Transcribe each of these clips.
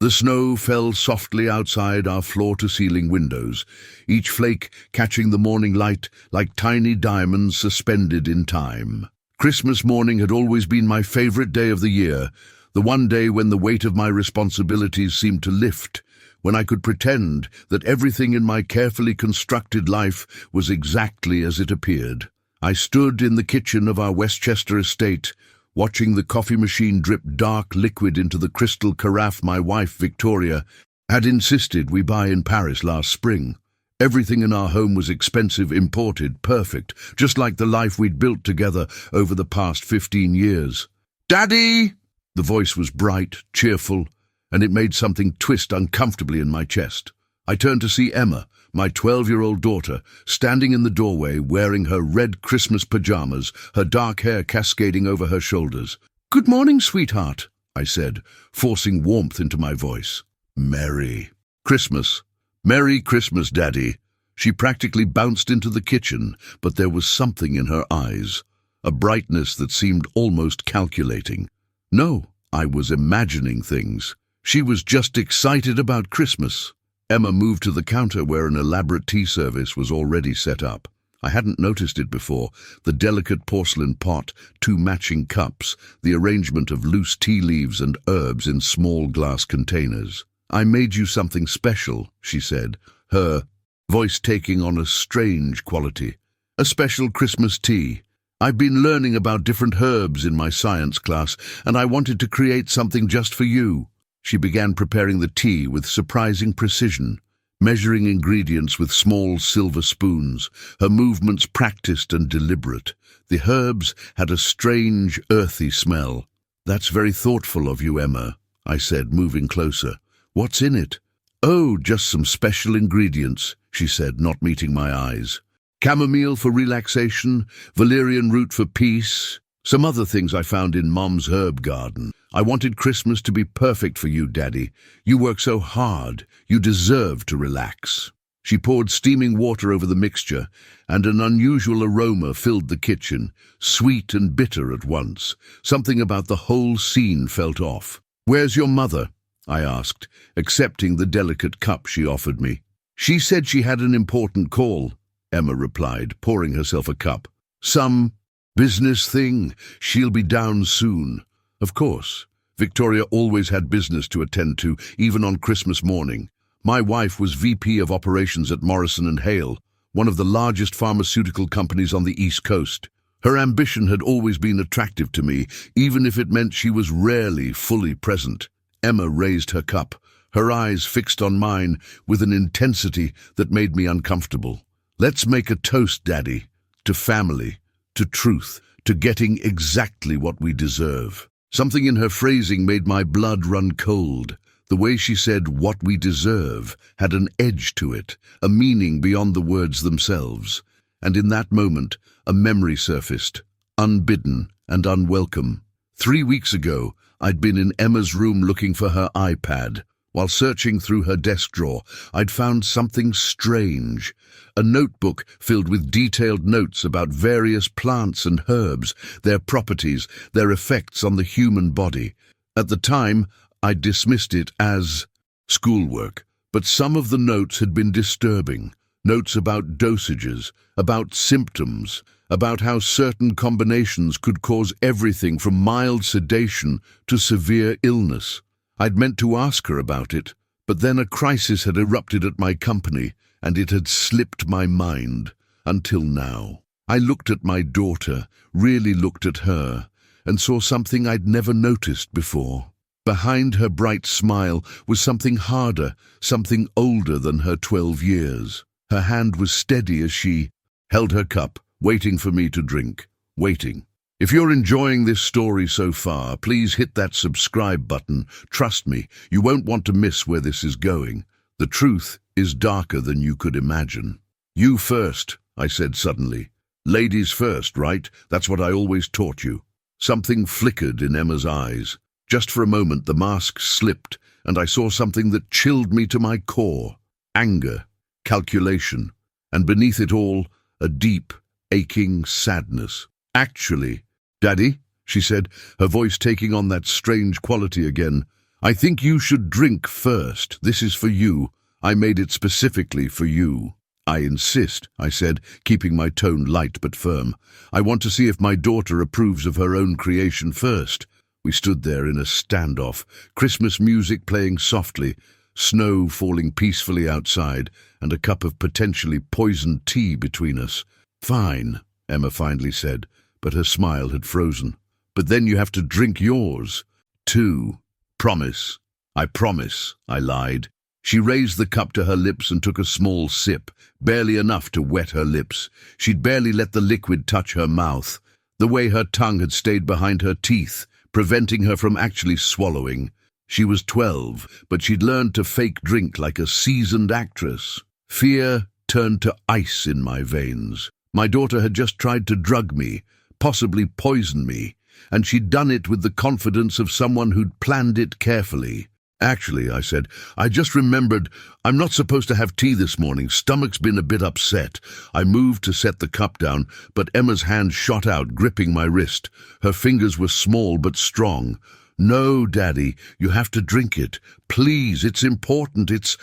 The snow fell softly outside our floor-to-ceiling windows, each flake catching the morning light like tiny diamonds suspended in time. Christmas morning had always been my favorite day of the year, the one day when the weight of my responsibilities seemed to lift, when I could pretend that everything in my carefully constructed life was exactly as it appeared. I stood in the kitchen of our Westchester estate, watching the coffee machine drip dark liquid into the crystal carafe my wife, Victoria, had insisted we buy in Paris last spring. Everything in our home was expensive, imported, perfect, just like the life we'd built together over the past 15 years. "Daddy!" The voice was bright, cheerful, and it made something twist uncomfortably in my chest. I turned to see Emma, my 12-year-old daughter, standing in the doorway wearing her red Christmas pajamas, her dark hair cascading over her shoulders. "Good morning, sweetheart," I said, forcing warmth into my voice. "Merry Christmas. Merry Christmas, Daddy." She practically bounced into the kitchen, but there was something in her eyes, a brightness that seemed almost calculating. No, I was imagining things. She was just excited about Christmas. Emma moved to the counter where an elaborate tea service was already set up. I hadn't noticed it before, the delicate porcelain pot, 2 matching cups, the arrangement of loose tea leaves and herbs in small glass containers. "I made you something special," she said, her voice taking on a strange quality. "A special Christmas tea. I've been learning about different herbs in my science class, and I wanted to create something just for you." She began preparing the tea with surprising precision, measuring ingredients with small silver spoons, her movements practiced and deliberate. The herbs had a strange, earthy smell. "That's very thoughtful of you, Emma," I said, moving closer. "What's in it?" "Oh, just some special ingredients," she said, not meeting my eyes. "Chamomile for relaxation, valerian root for peace, some other things I found in Mom's herb garden. I wanted Christmas to be perfect for you, Daddy. You work so hard. You deserve to relax." She poured steaming water over the mixture, and an unusual aroma filled the kitchen, sweet and bitter at once. Something about the whole scene felt off. "Where's your mother?" I asked, accepting the delicate cup she offered me. "She said she had an important call," Emma replied, pouring herself a cup. "Some business thing. She'll be down soon." Of course, Victoria always had business to attend to, even on Christmas morning. My wife was VP of operations at Morrison and Hale, one of the largest pharmaceutical companies on the East Coast. Her ambition had always been attractive to me, even if it meant she was rarely fully present. Emma raised her cup, her eyes fixed on mine with an intensity that made me uncomfortable. "Let's make a toast, Daddy, to family, to truth, to getting exactly what we deserve." Something in her phrasing made my blood run cold. The way she said "what we deserve" had an edge to it, a meaning beyond the words themselves. And in that moment, a memory surfaced, unbidden and unwelcome. 3 weeks ago, I'd been in Emma's room looking for her iPad. While searching through her desk drawer, I'd found something strange. A notebook filled with detailed notes about various plants and herbs, their properties, their effects on the human body. At the time, I dismissed it as schoolwork, but some of the notes had been disturbing. Notes about dosages, about symptoms, about how certain combinations could cause everything from mild sedation to severe illness. I'd meant to ask her about it, but then a crisis had erupted at my company, and it had slipped my mind, until now. I looked at my daughter, really looked at her, and saw something I'd never noticed before. Behind her bright smile was something harder, something older than her 12 years. Her hand was steady as she held her cup, waiting for me to drink, waiting. If you're enjoying this story so far, please hit that subscribe button. Trust me, you won't want to miss where this is going. The truth is darker than you could imagine. "You first," I said suddenly. "Ladies first, right? That's what I always taught you." Something flickered in Emma's eyes. Just for a moment the mask slipped, and I saw something that chilled me to my core. Anger, calculation, and beneath it all, a deep, aching sadness. "Actually, Daddy," she said, her voice taking on that strange quality again, I think you should drink first. This is for you. I made it specifically for you. I insist, I said, keeping my tone light but firm. I want to see if my daughter approves of her own creation first. We stood there in a standoff, Christmas music playing softly, snow falling peacefully outside, and a cup of potentially poisoned tea between us. Fine, Emma finally said, but her smile had frozen. But then you have to drink yours, too. Promise. I promise, I lied. She raised the cup to her lips and took a small sip, barely enough to wet her lips. She'd barely let the liquid touch her mouth. The way her tongue had stayed behind her teeth, preventing her from actually swallowing. She was 12, but she'd learned to fake drink like a seasoned actress. Fear turned to ice in my veins. My daughter had just tried to drug me, possibly poison me, and she'd done it with the confidence of someone who'd planned it carefully. Actually, I said, I just remembered I'm not supposed to have tea this morning. Stomach's been a bit upset. I moved to set the cup down, but Emma's hand shot out, gripping my wrist. Her fingers were small but strong. No, Daddy, you have to drink it. Please, it's important. It's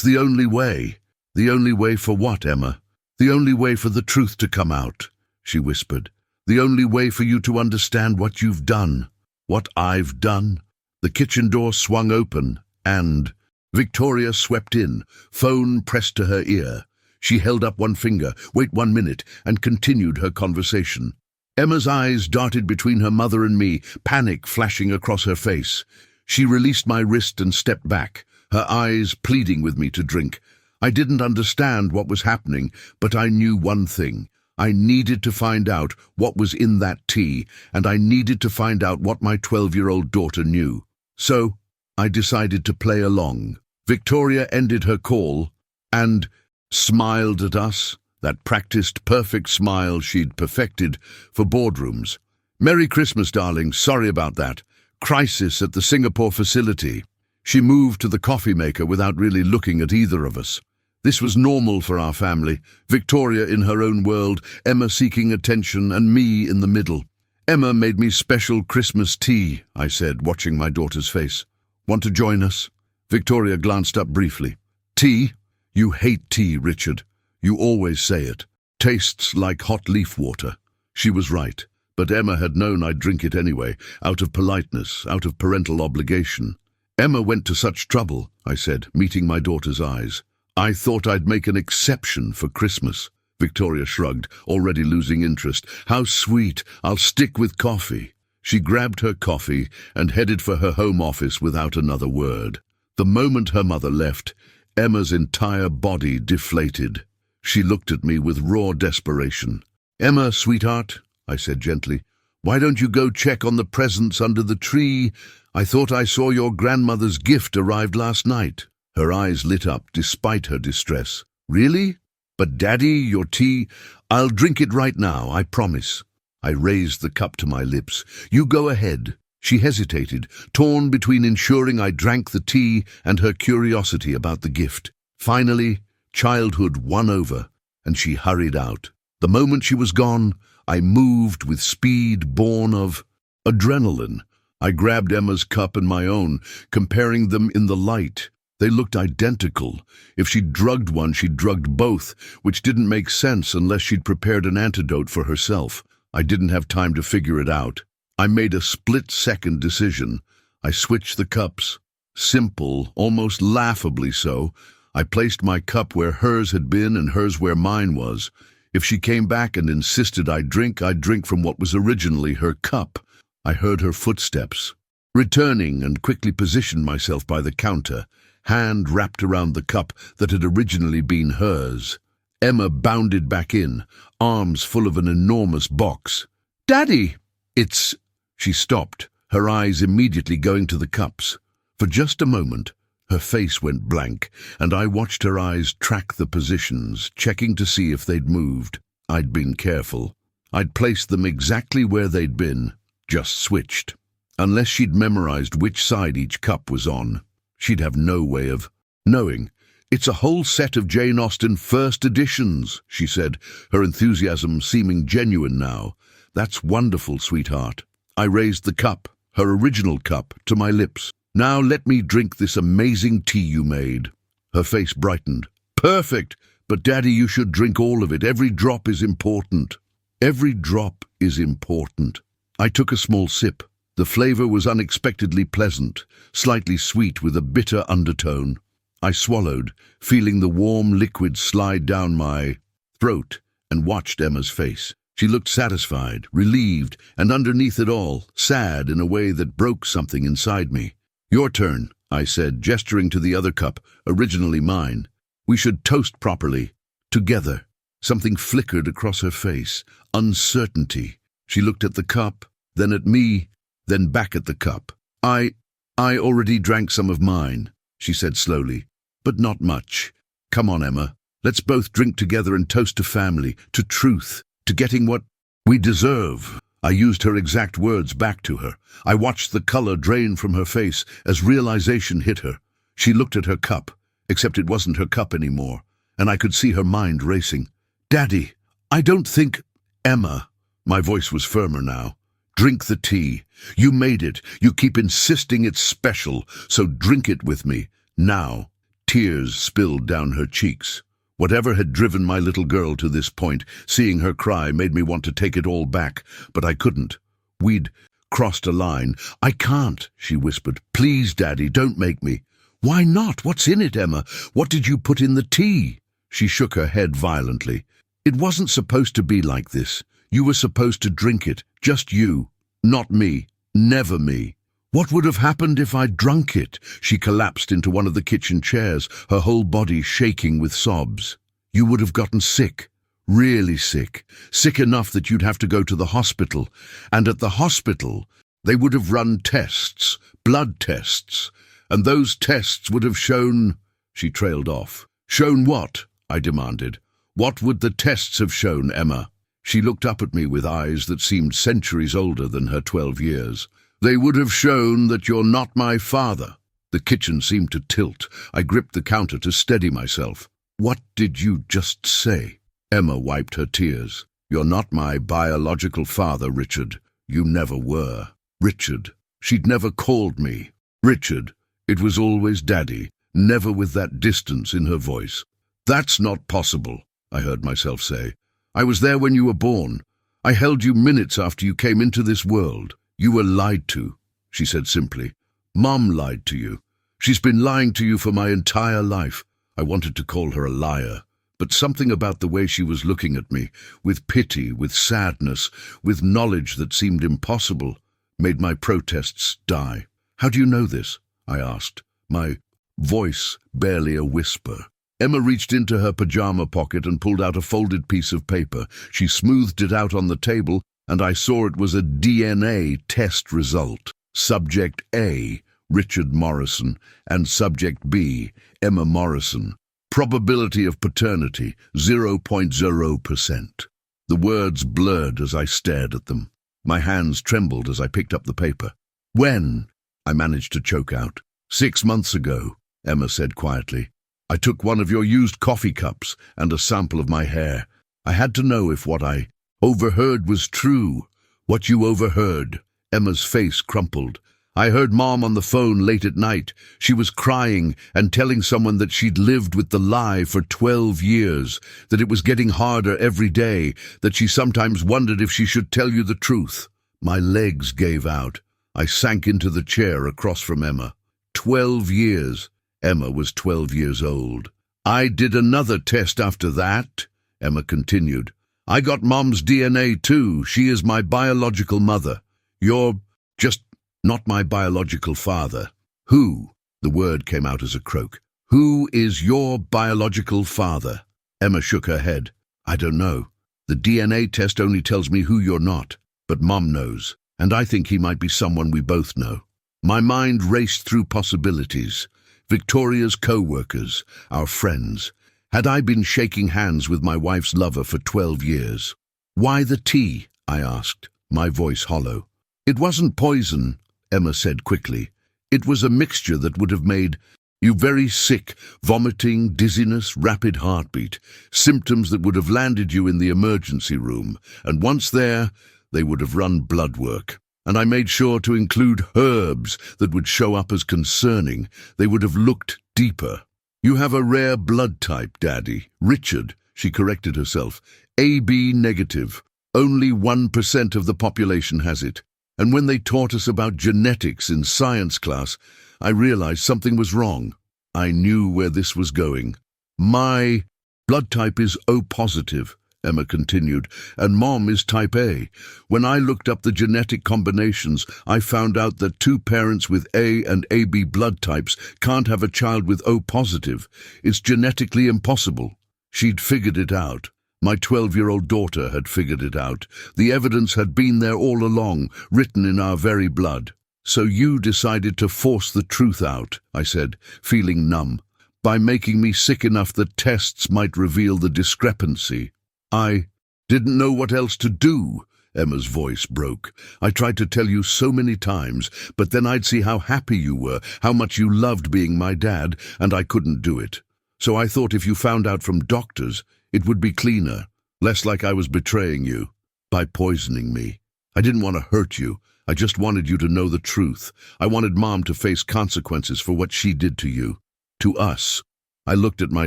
the only way. The only way for what, Emma? The only way for the truth to come out, she whispered. The only way for you to understand what you've done. What I've done. The kitchen door swung open, and Victoria swept in, phone pressed to her ear. She held up one finger, wait 1 minute, and continued her conversation. Emma's eyes darted between her mother and me, panic flashing across her face. She released my wrist and stepped back, her eyes pleading with me to drink. I didn't understand what was happening, but I knew one thing. I needed to find out what was in that tea, and I needed to find out what my 12-year-old daughter knew. So, I decided to play along. Victoria ended her call and smiled at us, that practiced perfect smile she'd perfected for boardrooms. Merry Christmas, darling. Sorry about that. Crisis at the Singapore facility. She moved to the coffee maker without really looking at either of us. This was normal for our family, Victoria in her own world, Emma seeking attention, and me in the middle. Emma made me special Christmas tea, I said, watching my daughter's face. Want to join us? Victoria glanced up briefly. Tea? You hate tea, Richard. You always say it. Tastes like hot leaf water. She was right, but Emma had known I'd drink it anyway, out of politeness, out of parental obligation. Emma went to such trouble, I said, meeting my daughter's eyes. I thought I'd make an exception for Christmas. Victoria shrugged, already losing interest. How sweet. I'll stick with coffee. She grabbed her coffee and headed for her home office without another word. The moment her mother left, Emma's entire body deflated. She looked at me with raw desperation. Emma, sweetheart, I said gently, why don't you go check on the presents under the tree? I thought I saw your grandmother's gift arrived last night. Her eyes lit up despite her distress. Really? But Daddy, your tea, I'll drink it right now, I promise. I raised the cup to my lips. You go ahead. She hesitated, torn between ensuring I drank the tea and her curiosity about the gift. Finally, childhood won over, and she hurried out. The moment she was gone, I moved with speed born of adrenaline. I grabbed Emma's cup and my own, comparing them in the light. They looked identical. If she'd drugged one, she'd drugged both, which didn't make sense unless she'd prepared an antidote for herself. I didn't have time to figure it out. I made a split-second decision. I switched the cups. Simple, almost laughably so. I placed my cup where hers had been and hers where mine was. If she came back and insisted I'd drink from what was originally her cup. I heard her footsteps. Returning and quickly positioned myself by the counter, hand wrapped around the cup that had originally been hers. Emma bounded back in, arms full of an enormous box. Daddy! It's... She stopped, her eyes immediately going to the cups. For just a moment, her face went blank, and I watched her eyes track the positions, checking to see if they'd moved. I'd been careful. I'd placed them exactly where they'd been, just switched. Unless she'd memorized which side each cup was on, she'd have no way of knowing. It's a whole set of Jane Austen first editions, she said, her enthusiasm seeming genuine now. That's wonderful, sweetheart. I raised the cup, her original cup, to my lips. Now let me drink this amazing tea you made." Her face brightened. "Perfect! But Daddy, you should drink all of it. Every drop is important." "Every drop is important." I took a small sip. The flavor was unexpectedly pleasant, slightly sweet with a bitter undertone. I swallowed, feeling the warm liquid slide down my throat, and watched Emma's face. She looked satisfied, relieved, and underneath it all, sad in a way that broke something inside me. "Your turn," I said, gesturing to the other cup, originally mine. "We should toast properly. Together." Something flickered across her face. Uncertainty. She looked at the cup, then at me, then back at the cup. I already drank some of mine," she said slowly. "But not much. Come on, Emma. Let's both drink together and toast to family, to truth, to getting what we deserve." I used her exact words back to her. I watched the color drain from her face as realization hit her. She looked at her cup, except it wasn't her cup anymore, and I could see her mind racing. "Daddy, I don't think—" "Emma," my voice was firmer now. "Drink the tea. You made it. You keep insisting it's special, so drink it with me. Now." Tears spilled down her cheeks. Whatever had driven my little girl to this point, seeing her cry made me want to take it all back, but I couldn't. We'd crossed a line. "I can't," she whispered. "Please, Daddy, don't make me." "Why not? What's in it, Emma? What did you put in the tea?" She shook her head violently. "It wasn't supposed to be like this. You were supposed to drink it. Just you. Not me. Never me." "What would have happened if I'd drunk it?" She collapsed into one of the kitchen chairs, her whole body shaking with sobs. "You would have gotten sick. Really sick. Sick enough that you'd have to go to the hospital. And at the hospital, they would have run tests, blood tests. And those tests would have shown—" She trailed off. "Shown what?" I demanded. "What would the tests have shown, Emma?" She looked up at me with eyes that seemed centuries older than her 12 years. "They would have shown that you're not my father." The kitchen seemed to tilt. I gripped the counter to steady myself. "What did you just say?" Emma wiped her tears. "You're not my biological father, Richard. You never were. Richard." She'd never called me Richard. It was always Daddy, never with that distance in her voice. "That's not possible," I heard myself say. "I was there when you were born. I held you minutes after you came into this world. You were lied to," she said simply. "Mom lied to you. She's been lying to you for my entire life." I wanted to call her a liar, but something about the way she was looking at me, with pity, with sadness, with knowledge that seemed impossible, made my protests die. "How do you know this?" I asked, my voice barely a whisper. Emma reached into her pajama pocket and pulled out a folded piece of paper. She smoothed it out on the table, and I saw it was a DNA test result. Subject A, Richard Morrison, and Subject B, Emma Morrison. Probability of paternity, 0.0%. The words blurred as I stared at them. My hands trembled as I picked up the paper. "When?" I managed to choke out. 6 months ago, Emma said quietly. "I took one of your used coffee cups and a sample of my hair. I had to know if what I overheard was true." "What you overheard?" Emma's face crumpled. "I heard Mom on the phone late at night. She was crying and telling someone that she'd lived with the lie for 12 years, that it was getting harder every day, that she sometimes wondered if she should tell you the truth." My legs gave out. I sank into the chair across from Emma. 12 years. Emma was 12 years old. "I did another test after that," Emma continued. "I got Mom's DNA too. She is my biological mother. You're just not my biological father." "Who?" The word came out as a croak. "Who is your biological father?" Emma shook her head. "I don't know. The DNA test only tells me who you're not. But Mom knows, and I think he might be someone we both know." My mind raced through possibilities. Victoria's co-workers, our friends. Had I been shaking hands with my wife's lover for 12 years? "Why the tea?" I asked, my voice hollow. "It wasn't poison," Emma said quickly. "It was a mixture that would have made you very sick, vomiting, dizziness, rapid heartbeat, symptoms that would have landed you in the emergency room, and once there, they would have run blood work. And I made sure to include herbs that would show up as concerning. They would have looked deeper. You have a rare blood type, Daddy. Richard, she corrected herself. AB negative. Only 1% of the population has it. And when they taught us about genetics in science class, I realized something was wrong. I knew where this was going. My blood type is O positive, Emma continued, and Mom is type A. When I looked up the genetic combinations, I found out that two parents with A and AB blood types can't have a child with O positive. It's genetically impossible. She'd figured it out. My 12-year-old daughter had figured it out. The evidence had been there all along, written in our very blood. So you decided to force the truth out, I said, feeling numb, by making me sick enough that tests might reveal the discrepancy. I didn't know what else to do, Emma's voice broke. I tried to tell you so many times, but then I'd see how happy you were, how much you loved being my dad, and I couldn't do it. So I thought if you found out from doctors, it would be cleaner, less like I was betraying you, by poisoning me. I didn't want to hurt you. I just wanted you to know the truth. I wanted Mom to face consequences for what she did to you, to us. I looked at my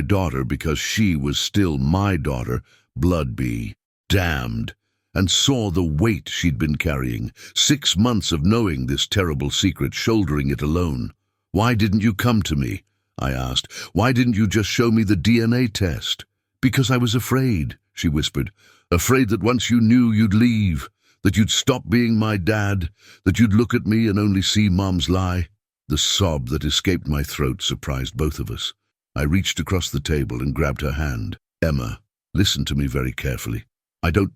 daughter because she was still my daughter, blood be damned, and saw the weight she'd been carrying, 6 months of knowing this terrible secret, shouldering it alone. Why didn't you come to me? I asked. Why didn't you just show me the DNA test? Because I was afraid, she whispered. Afraid that once you knew you'd leave, that you'd stop being my dad, that you'd look at me and only see Mom's lie. The sob that escaped my throat surprised both of us. I reached across the table and grabbed her hand. Emma, listen to me very carefully. I don't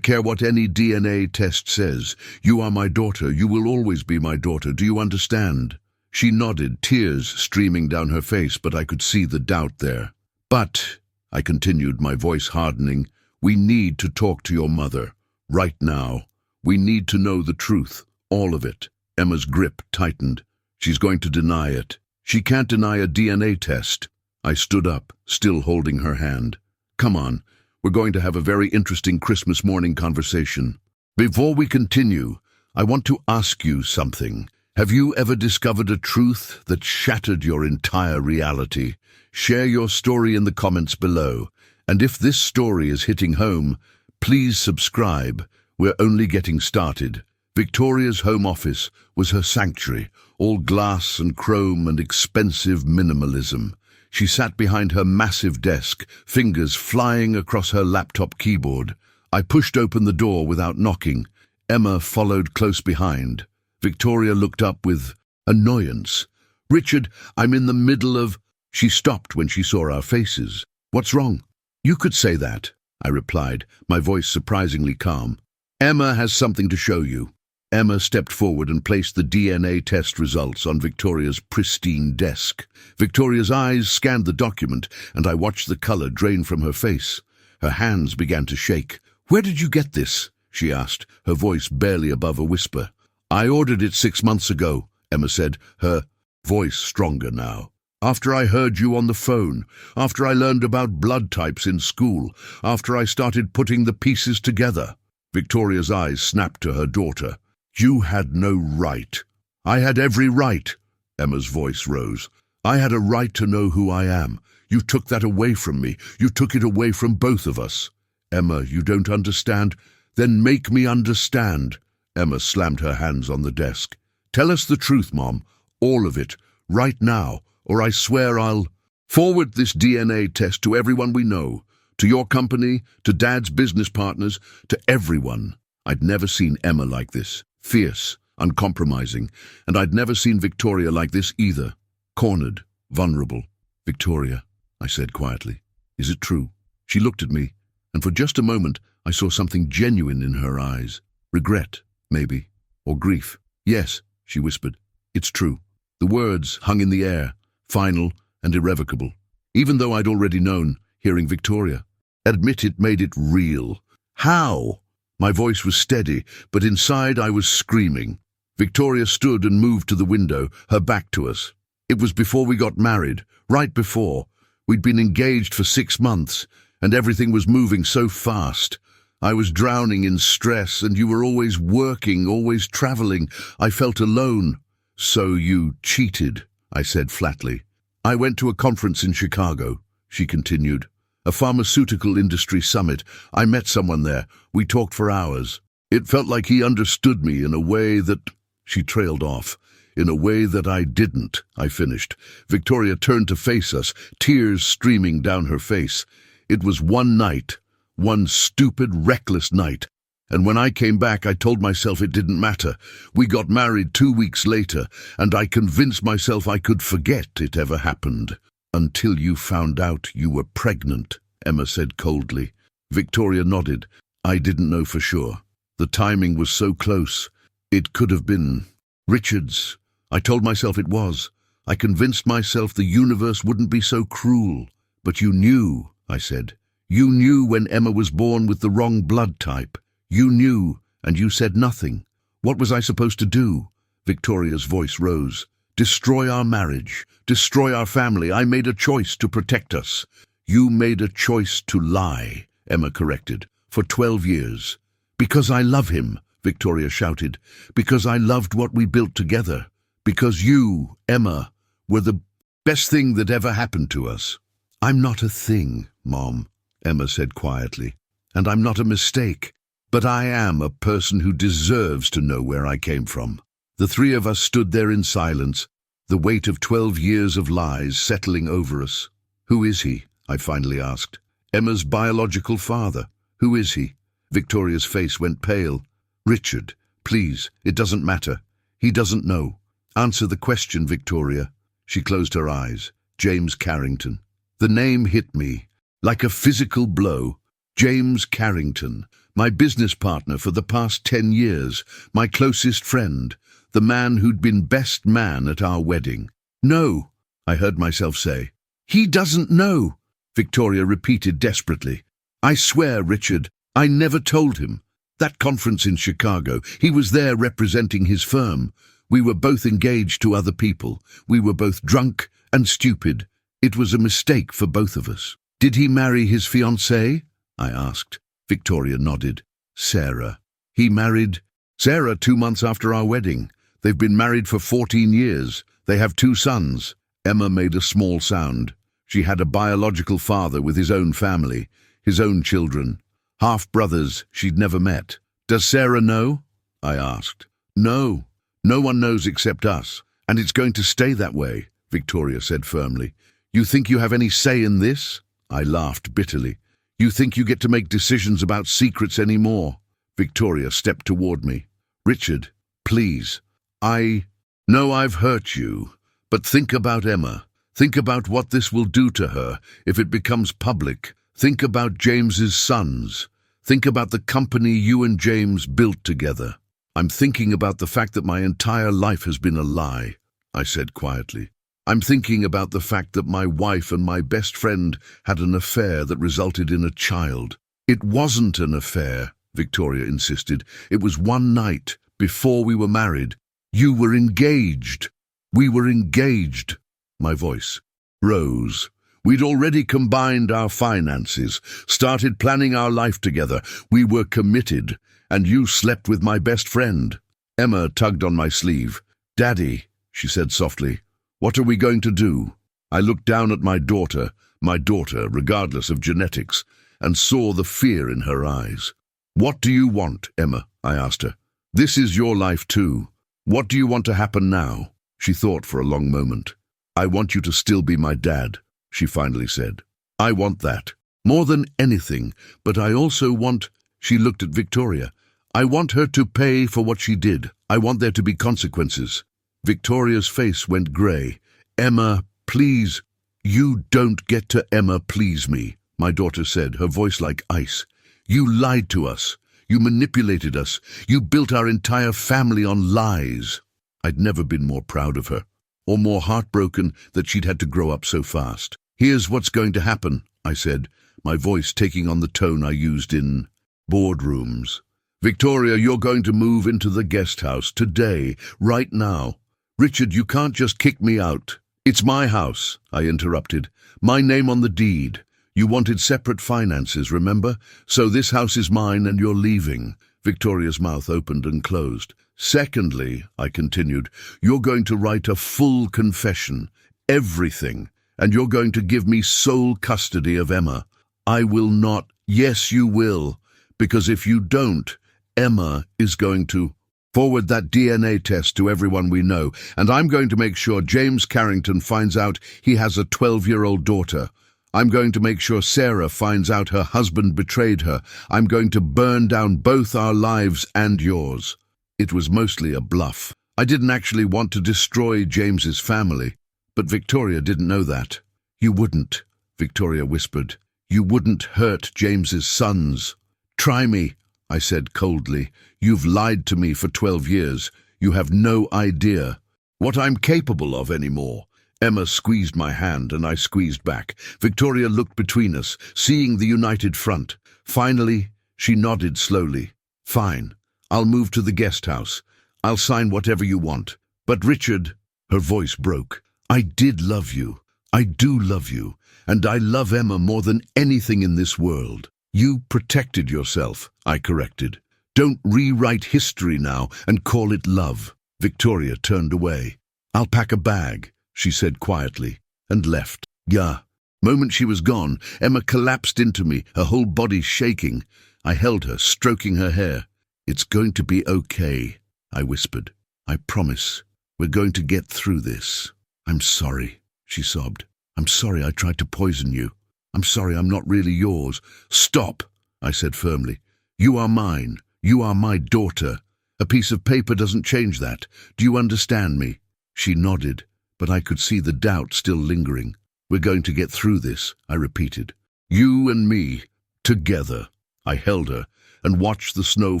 care what any DNA test says. You are my daughter. You will always be my daughter. Do you understand? She nodded, tears streaming down her face, but I could see the doubt there. But, I continued, my voice hardening, we need to talk to your mother. Right now. We need to know the truth. All of it. Emma's grip tightened. She's going to deny it. She can't deny a DNA test. I stood up, still holding her hand. Come on, we're going to have a very interesting Christmas morning conversation. Before we continue, I want to ask you something. Have you ever discovered a truth that shattered your entire reality? Share your story in the comments below. And if this story is hitting home, please subscribe. We're only getting started. Victoria's home office was her sanctuary, all glass and chrome and expensive minimalism. She sat behind her massive desk, fingers flying across her laptop keyboard. I pushed open the door without knocking. Emma followed close behind. Victoria looked up with annoyance. Richard, I'm in the middle of... She stopped when she saw our faces. What's wrong? You could say that, I replied, my voice surprisingly calm. Emma has something to show you. Emma stepped forward and placed the DNA test results on Victoria's pristine desk. Victoria's eyes scanned the document, and I watched the color drain from her face. Her hands began to shake. Where did you get this? She asked, her voice barely above a whisper. I ordered it 6 months ago, Emma said, her voice stronger now. After I heard you on the phone, after I learned about blood types in school, after I started putting the pieces together. Victoria's eyes snapped to her daughter. You had no right. I had every right. Emma's voice rose. I had a right to know who I am. You took that away from me. You took it away from both of us. Emma, you don't understand? Then make me understand. Emma slammed her hands on the desk. Tell us the truth, Mom. All of it. Right now. Or I swear I'll forward this DNA test to everyone we know. To your company, to Dad's business partners, to everyone. I'd never seen Emma like this. Fierce, uncompromising. And I'd never seen Victoria like this either. Cornered, vulnerable. Victoria, I said quietly. Is it true? She looked at me, and for just a moment I saw something genuine in her eyes. Regret, maybe, or grief. Yes, she whispered. It's true. The words hung in the air, final and irrevocable. Even though I'd already known, hearing Victoria. Admit it made it real. How? My voice was steady, but inside I was screaming. Victoria stood and moved to the window, her back to us. It was before we got married, right before. We'd been engaged for 6 months, and everything was moving so fast. I was drowning in stress, and you were always working, always traveling. I felt alone. So you cheated, I said flatly. I went to a conference in Chicago, she continued. A pharmaceutical industry summit. I met someone there. We talked for hours. It felt like he understood me in a way that... She trailed off. In a way that I didn't, I finished. Victoria turned to face us, tears streaming down her face. It was one night, one stupid, reckless night. And when I came back, I told myself it didn't matter. We got married 2 weeks later, and I convinced myself I could forget it ever happened. Until you found out you were pregnant, Emma said coldly. Victoria nodded. I didn't know for sure. The timing was so close. It could have been Richard's. I told myself it was. I convinced myself the universe wouldn't be so cruel. But you knew, I said. You knew when Emma was born with the wrong blood type. You knew, and you said nothing. What was I supposed to do? Victoria's voice rose. Destroy our marriage. Destroy our family. I made a choice to protect us. You made a choice to lie, Emma corrected, for 12 years. Because I love him, Victoria shouted. Because I loved what we built together. Because you, Emma, were the best thing that ever happened to us. I'm not a thing, Mom, Emma said quietly. And I'm not a mistake. But I am a person who deserves to know where I came from. The three of us stood there in silence, the weight of 12 years of lies settling over us. Who is he? I finally asked. Emma's biological father. Who is he? Victoria's face went pale. Richard, please, it doesn't matter. He doesn't know. Answer the question, Victoria. She closed her eyes. James Carrington. The name hit me like a physical blow. James Carrington, my business partner for the past 10 years, my closest friend, the man who'd been best man at our wedding. No, I heard myself say. He doesn't know, Victoria repeated desperately. I swear, Richard, I never told him. That conference in Chicago, he was there representing his firm. We were both engaged to other people. We were both drunk and stupid. It was a mistake for both of us. Did he marry his fiancée? I asked. Victoria nodded. Sarah. He married Sarah 2 months after our wedding. They've been married for 14 years. They have 2 sons. Emma made a small sound. She had a biological father with his own family, his own children. Half-brothers she'd never met. Does Sarah know? I asked. No. No one knows except us. And it's going to stay that way, Victoria said firmly. You think you have any say in this? I laughed bitterly. You think you get to make decisions about secrets anymore? Victoria stepped toward me. Richard, please. I know I've hurt you, but think about Emma. Think about what this will do to her if it becomes public. Think about James's sons. Think about the company you and James built together. I'm thinking about the fact that my entire life has been a lie, I said quietly. I'm thinking about the fact that my wife and my best friend had an affair that resulted in a child. It wasn't an affair, Victoria insisted. It was one night, before we were married. You were engaged. We were engaged. My voice rose. We'd already combined our finances, started planning our life together. We were committed, and you slept with my best friend. Emma tugged on my sleeve. Daddy, she said softly. What are we going to do? I looked down at my daughter, regardless of genetics, and saw the fear in her eyes. What do you want, Emma? I asked her. This is your life too. What do you want to happen now? She thought for a long moment. I want you to still be my dad, she finally said. I want that. More than anything, but I also want... She looked at Victoria. I want her to pay for what she did. I want there to be consequences. Victoria's face went grey. Emma, please. You don't get to Emma, please me, my daughter said, her voice like ice. You lied to us. You manipulated us. You built our entire family on lies. I'd never been more proud of her, or more heartbroken that she'd had to grow up so fast. Here's what's going to happen, I said, my voice taking on the tone I used in boardrooms. Victoria, you're going to move into the guest house today, right now. Richard, you can't just kick me out. It's my house, I interrupted. My name on the deed. You wanted separate finances, remember? So this house is mine and you're leaving. Victoria's mouth opened and closed. Secondly, I continued, you're going to write a full confession, everything, and you're going to give me sole custody of Emma. I will not. Yes, you will, because if you don't, Emma is going to forward that DNA test to everyone we know, and I'm going to make sure James Carrington finds out he has a 12-year-old daughter. I'm going to make sure Sarah finds out her husband betrayed her. I'm going to burn down both our lives and yours. It was mostly a bluff. I didn't actually want to destroy James's family, but Victoria didn't know that. You wouldn't, Victoria whispered. You wouldn't hurt James's sons. Try me, I said coldly. You've lied to me for 12 years. You have no idea what I'm capable of anymore. Emma squeezed my hand and I squeezed back. Victoria looked between us, seeing the united front. Finally, she nodded slowly. Fine, I'll move to the guest house. I'll sign whatever you want. But Richard, her voice broke. I did love you. I do love you. And I love Emma more than anything in this world. You protected yourself, I corrected. Don't rewrite history now and call it love. Victoria turned away. I'll pack a bag, she said quietly, and left. Yeah. Moment she was gone, Emma collapsed into me, her whole body shaking. I held her, stroking her hair. It's going to be okay, I whispered. I promise. We're going to get through this. I'm sorry, she sobbed. I'm sorry I tried to poison you. I'm sorry I'm not really yours. Stop, I said firmly. You are mine. You are my daughter. A piece of paper doesn't change that. Do you understand me? She nodded, but I could see the doubt still lingering. We're going to get through this, I repeated. You and me, together. I held her and watched the snow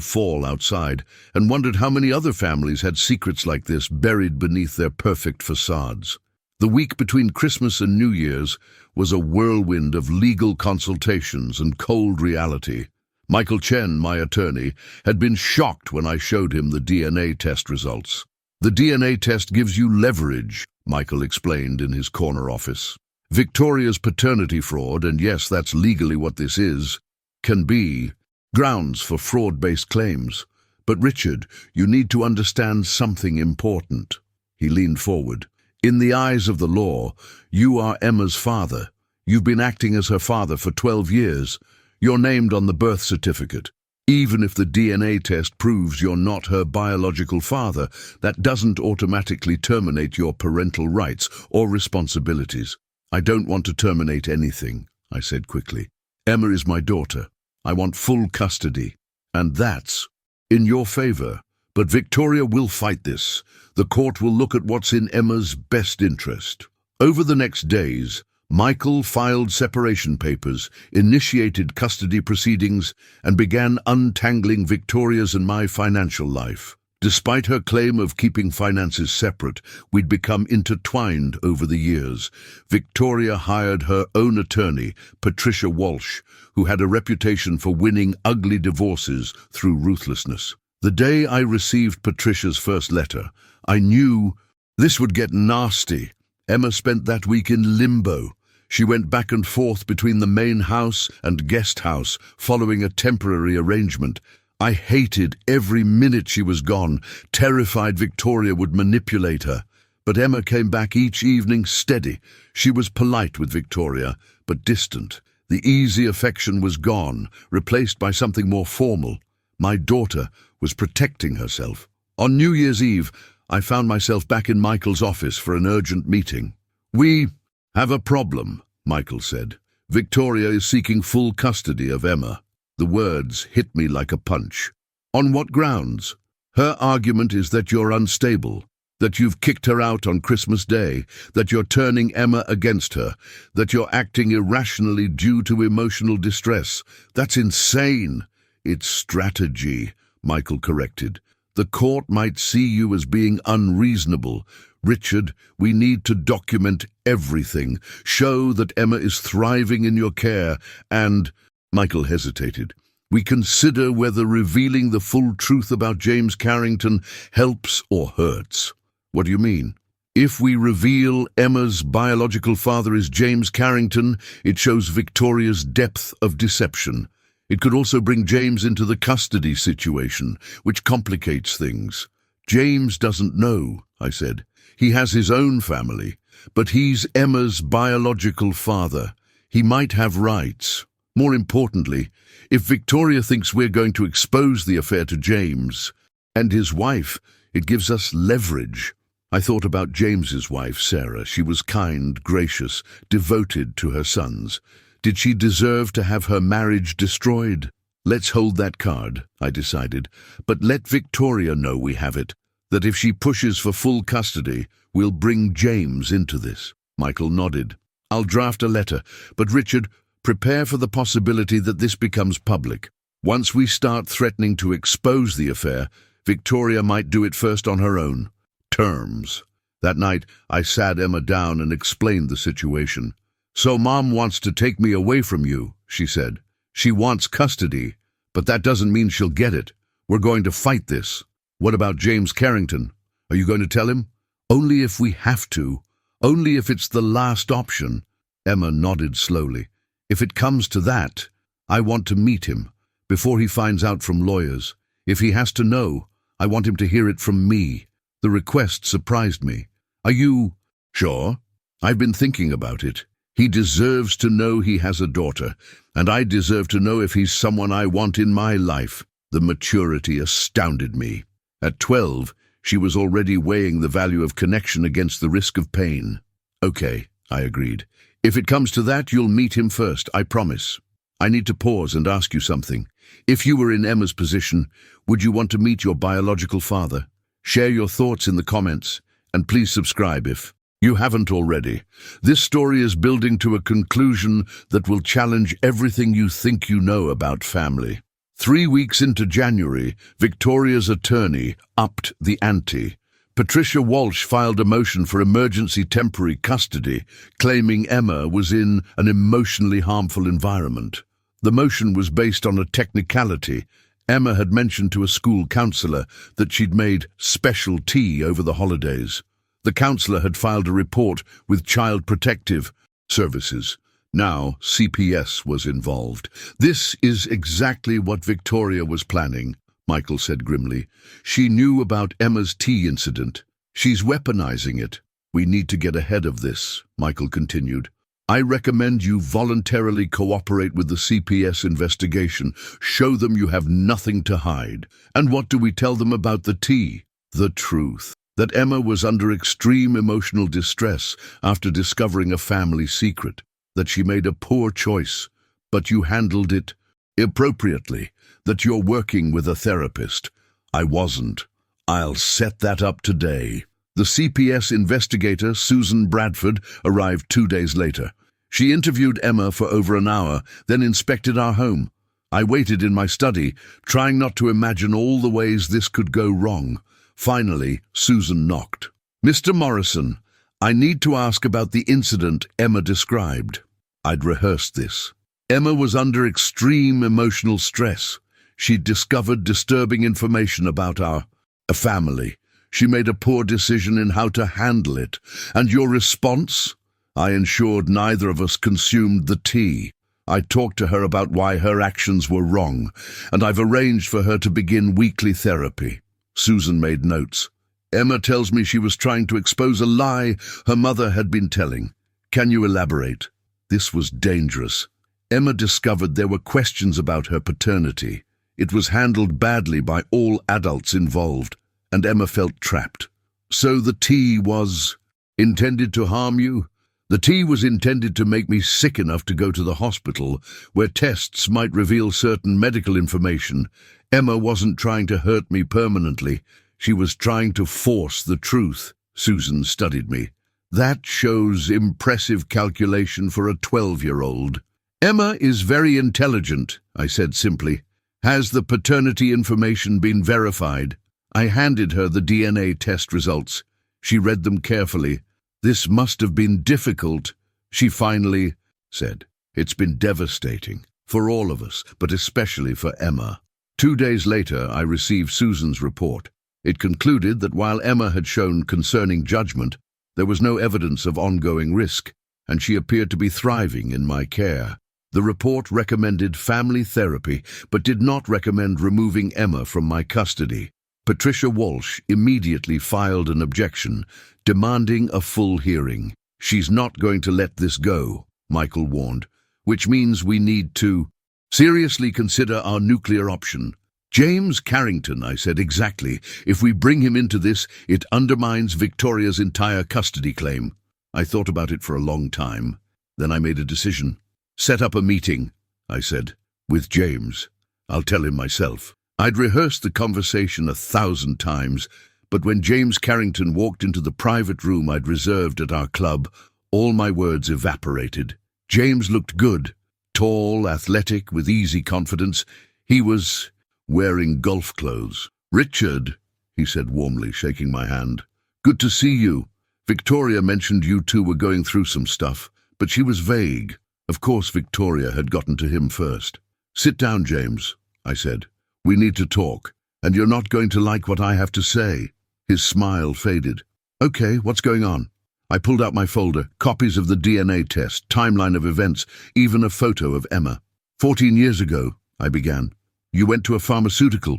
fall outside and wondered how many other families had secrets like this buried beneath their perfect facades. The week between Christmas and New Year's was a whirlwind of legal consultations and cold reality. Michael Chen, my attorney, had been shocked when I showed him the DNA test results. The DNA test gives you leverage, Michael explained in his corner office. Victoria's paternity fraud, and yes, that's legally what this is, can be grounds for fraud-based claims. But Richard, you need to understand something important. He leaned forward. In the eyes of the law, you are Emma's father. You've been acting as her father for 12 years. You're named on the birth certificate. Even if the DNA test proves you're not her biological father, that doesn't automatically terminate your parental rights or responsibilities. I don't want to terminate anything, I said quickly. Emma is my daughter. I want full custody. And that's in your favor. But Victoria will fight this. The court will look at what's in Emma's best interest. Over the next days, Michael filed separation papers, initiated custody proceedings, and began untangling Victoria's and my financial life. Despite her claim of keeping finances separate, we'd become intertwined over the years. Victoria hired her own attorney, Patricia Walsh, who had a reputation for winning ugly divorces through ruthlessness. The day I received Patricia's first letter, I knew this would get nasty. Emma spent that week in limbo. She went back and forth between the main house and guest house, following a temporary arrangement. I hated every minute she was gone, terrified Victoria would manipulate her. But Emma came back each evening steady. She was polite with Victoria, but distant. The easy affection was gone, replaced by something more formal. My daughter was protecting herself. On New Year's Eve, I found myself back in Michael's office for an urgent meeting. We have a problem, Michael said. Victoria is seeking full custody of Emma. The words hit me like a punch. On what grounds? Her argument is that you're unstable, that you've kicked her out on Christmas Day, that you're turning Emma against her, that you're acting irrationally due to emotional distress. That's insane. It's strategy, Michael corrected. The court might see you as being unreasonable. Richard, we need to document everything, show that Emma is thriving in your care, and... Michael hesitated. We consider whether revealing the full truth about James Carrington helps or hurts. What do you mean? If we reveal Emma's biological father is James Carrington, it shows Victoria's depth of deception. It could also bring James into the custody situation, which complicates things. James doesn't know, I said. He has his own family, but he's Emma's biological father. He might have rights. More importantly, if Victoria thinks we're going to expose the affair to James and his wife, it gives us leverage. I thought about James's wife, Sarah. She was kind, gracious, devoted to her sons. Did she deserve to have her marriage destroyed? Let's hold that card, I decided, but let Victoria know we have it, that if she pushes for full custody, we'll bring James into this. Michael nodded. I'll draft a letter, but Richard, prepare for the possibility that this becomes public. Once we start threatening to expose the affair, Victoria might do it first on her own terms. That night, I sat Emma down and explained the situation. So Mom wants to take me away from you, she said. She wants custody, but that doesn't mean she'll get it. We're going to fight this. What about James Carrington? Are you going to tell him? Only if we have to. Only if it's the last option. Emma nodded slowly. If it comes to that, I want to meet him before he finds out from lawyers. If he has to know, I want him to hear it from me. The request surprised me. Are you sure? I've been thinking about it. He deserves to know he has a daughter, and I deserve to know if he's someone I want in my life. The maturity astounded me. At 12, she was already weighing the value of connection against the risk of pain. Okay, I agreed. If it comes to that, you'll meet him first, I promise. I need to pause and ask you something. If you were in Emma's position, would you want to meet your biological father? Share your thoughts in the comments, and please subscribe if you haven't already. This story is building to a conclusion that will challenge everything you think you know about family. 3 weeks into January, Victoria's attorney upped the ante. Patricia Walsh filed a motion for emergency temporary custody, claiming Emma was in an emotionally harmful environment. The motion was based on a technicality. Emma had mentioned to a school counselor that she'd made special tea over the holidays. The counselor had filed a report with Child Protective Services. Now CPS was involved. This is exactly what Victoria was planning, Michael said grimly. She knew about Emma's tea incident. She's weaponizing it. We need to get ahead of this, Michael continued. I recommend you voluntarily cooperate with the CPS investigation. Show them you have nothing to hide. And what do we tell them about the tea? The truth. That Emma was under extreme emotional distress after discovering a family secret. That she made a poor choice, but you handled it appropriately. That you're working with a therapist. I wasn't. I'll set that up today. The CPS investigator, Susan Bradford, arrived 2 days later. She interviewed Emma for over an hour, then inspected our home. I waited in my study, trying not to imagine all the ways this could go wrong. Finally, Susan knocked. Mr. Morrison, I need to ask about the incident Emma described. I'd rehearsed this. Emma was under extreme emotional stress. She'd discovered disturbing information about our family. She made a poor decision in how to handle it. And your response? I ensured neither of us consumed the tea. I talked to her about why her actions were wrong, and I've arranged for her to begin weekly therapy. Susan made notes. Emma tells me she was trying to expose a lie her mother had been telling. Can you elaborate? This was dangerous. Emma discovered there were questions about her paternity. It was handled badly by all adults involved, and Emma felt trapped. So the tea was intended to harm you? The tea was intended to make me sick enough to go to the hospital, where tests might reveal certain medical information. Emma wasn't trying to hurt me permanently. She was trying to force the truth. Susan studied me. That shows impressive calculation for a 12-year-old. Emma is very intelligent, I said simply. Has the paternity information been verified? I handed her the DNA test results. She read them carefully. This must have been difficult, she finally said. It's been devastating, for all of us, but especially for Emma. 2 days later, I received Susan's report. It concluded that while Emma had shown concerning judgment, There was no evidence of ongoing risk, and she appeared to be thriving in my care. The report recommended family therapy, but did not recommend removing Emma from my custody. Patricia Walsh immediately filed an objection, demanding a full hearing. "She's not going to let this go," Michael warned, "which means we need to seriously consider our nuclear option." "James Carrington," I said, "exactly. If we bring him into this, it undermines Victoria's entire custody claim." I thought about it for a long time. Then I made a decision. "Set up a meeting," I said, "with James. I'll tell him myself." I'd rehearsed the conversation 1,000 times, but when James Carrington walked into the private room I'd reserved at our club, all my words evaporated. James looked good, tall, athletic, with easy confidence. He was wearing golf clothes. "Richard," he said warmly, shaking my hand. "Good to see you. Victoria mentioned you two were going through some stuff, but she was vague." Of course Victoria had gotten to him first. "Sit down, James," I said. "We need to talk, and you're not going to like what I have to say." His smile faded. "Okay, what's going on?" I pulled out my folder, copies of the DNA test, timeline of events, even a photo of Emma. 14 years ago, I began. "You went to a pharmaceutical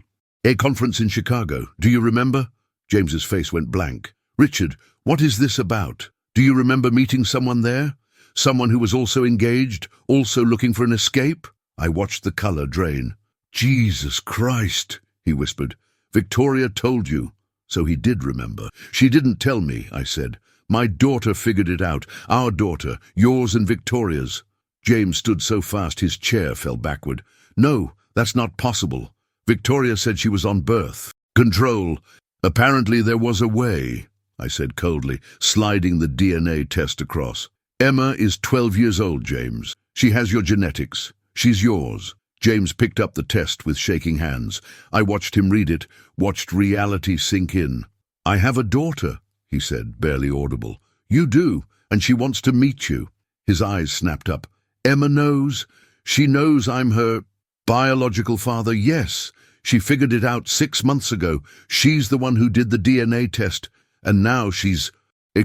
conference in Chicago. Do you remember?" James's face went blank. "Richard, what is this about? Do you remember meeting someone there? Someone who was also engaged, also looking for an escape?" I watched the color drain. "Jesus Christ," he whispered. "Victoria told you." So he did remember. "She didn't tell me," I said. "My daughter figured it out. Our daughter, yours and Victoria's." James stood so fast his chair fell backward. "No, that's not possible. Victoria said she was on birth control. Apparently there was a way," I said coldly, sliding the DNA test across. "Emma is 12 years old, James. She has your genetics. She's yours." James picked up the test with shaking hands. I watched him read it, watched reality sink in. "I have a daughter," he said, barely audible. "You do, and she wants to meet you." His eyes snapped up. "Emma knows? She knows I'm her biological father?" "Yes. She figured it out 6 months ago. She's the one who did the DNA test, and now she's